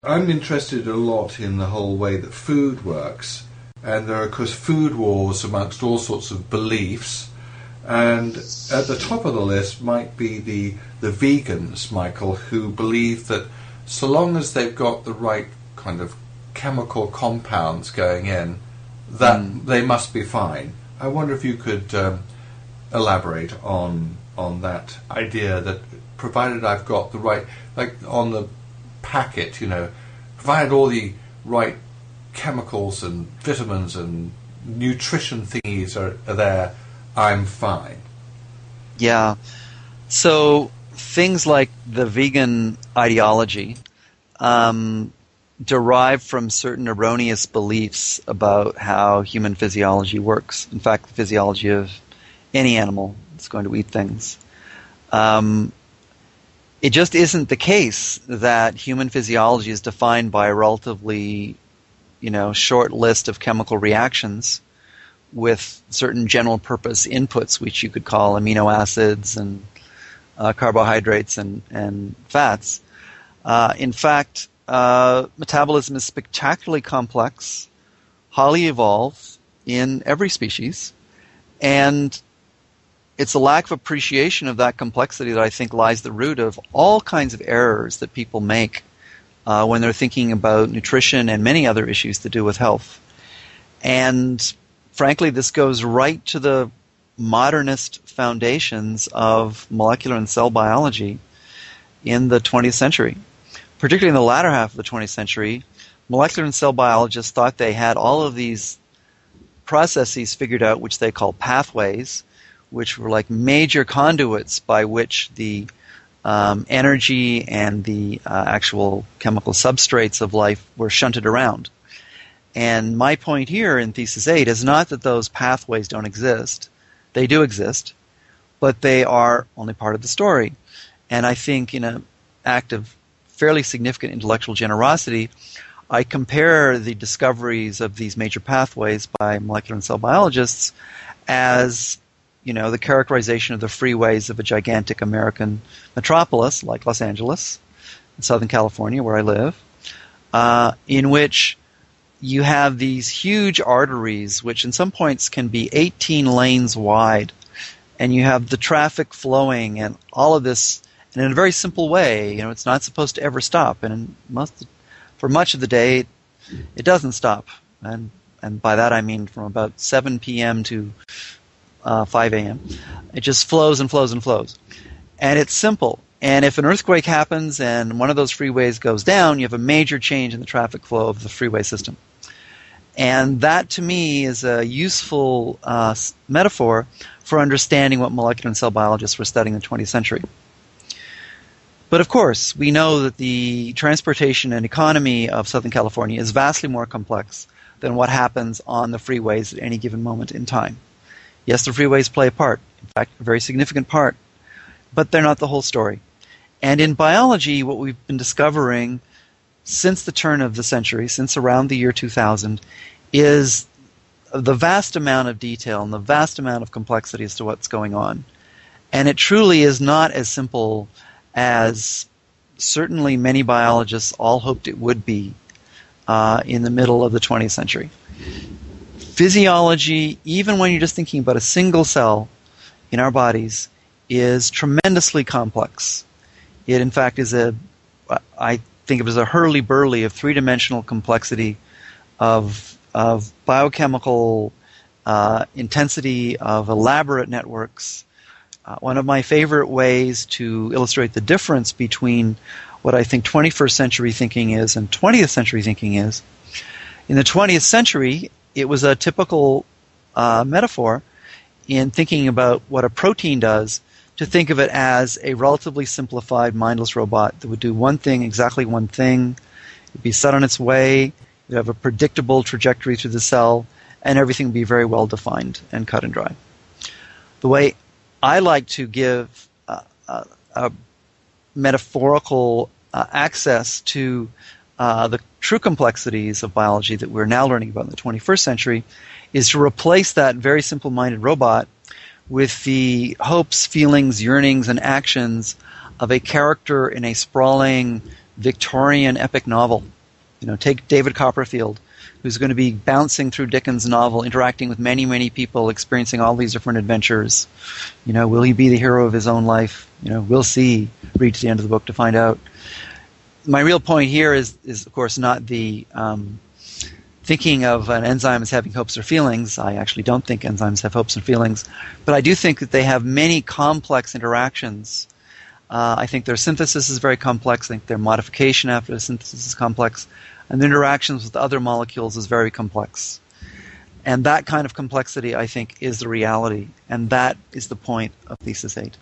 I'm interested a lot in the whole way that food works, and there are, of course, food wars amongst all sorts of beliefs, and at the top of the list might be the vegans, Michael, who believe that so long as they've got the right kind of chemical compounds going in, that they must be fine. I wonder if you could elaborate on that idea that provided I've got the right, like on the packet, provided all the right chemicals and vitamins and nutrition thingies are there, I'm fine. Yeah. So things like the vegan ideology derive from certain erroneous beliefs about how human physiology works. In fact, the physiology of any animal that's going to eat things. It just isn't the case that human physiology is defined by a relatively, short list of chemical reactions with certain general purpose inputs, which you could call amino acids and carbohydrates and fats. In fact, metabolism is spectacularly complex, highly evolved in every species, and it's a lack of appreciation of that complexity that I think lies the root of all kinds of errors that people make when they're thinking about nutrition and many other issues to do with health. And frankly, this goes right to the modernist foundations of molecular and cell biology in the 20th century. Particularly in the latter half of the 20th century, molecular and cell biologists thought they had all of these processes figured out, which they call pathways, which were like major conduits by which the energy and the actual chemical substrates of life were shunted around. And my point here in Thesis 8 is not that those pathways don't exist. They do exist, but they are only part of the story. And I think in an act of fairly significant intellectual generosity, I compare the discoveries of these major pathways by molecular and cell biologists as the characterization of the freeways of a gigantic American metropolis like Los Angeles, in Southern California, where I live, in which you have these huge arteries, which in some points can be 18 lanes wide, and you have the traffic flowing and all of this, and in a very simple way. It's not supposed to ever stop, and for much of the day, it doesn't stop. And by that I mean from about 7 p.m. to 5 a.m. It just flows and flows and flows. And it's simple. And if an earthquake happens and one of those freeways goes down, you have a major change in the traffic flow of the freeway system. And that, to me, is a useful metaphor for understanding what molecular and cell biologists were studying in the 20th century. But of course, we know that the transportation and economy of Southern California is vastly more complex than what happens on the freeways at any given moment in time. Yes, the freeways play a part, in fact, a very significant part, but they're not the whole story. And in biology, what we've been discovering since the turn of the century, since around the year 2000, is the vast amount of detail and the vast amount of complexity as to what's going on. And it truly is not as simple as certainly many biologists all hoped it would be in the middle of the 20th century. Physiology, even when you're just thinking about a single cell in our bodies, is tremendously complex. It, in fact, is I think of it as a hurly-burly of three-dimensional complexity of biochemical intensity, of elaborate networks. One of my favorite ways to illustrate the difference between what I think 21st century thinking is and 20th century thinking is, in the 20th century, it was a typical metaphor in thinking about what a protein does to think of it as a relatively simplified mindless robot that would do one thing, exactly one thing. It would be set on its way. It would have a predictable trajectory through the cell, and everything would be very well defined and cut and dry. The way I like to give a metaphorical access to the true complexities of biology that we're now learning about in the 21st century is to replace that very simple-minded robot with the hopes, feelings, yearnings, and actions of a character in a sprawling Victorian epic novel. Take David Copperfield, who's going to be bouncing through Dickens' novel, interacting with many, many people, experiencing all these different adventures. Will he be the hero of his own life? We'll see. Read to the end of the book to find out. My real point here is of course, not the thinking of an enzyme as having hopes or feelings. I actually don't think enzymes have hopes and feelings, but I do think that they have many complex interactions. I think their synthesis is very complex. I think their modification after the synthesis is complex. And the interactions with other molecules is very complex. And that kind of complexity, I think, is the reality. And that is the point of Thesis 8.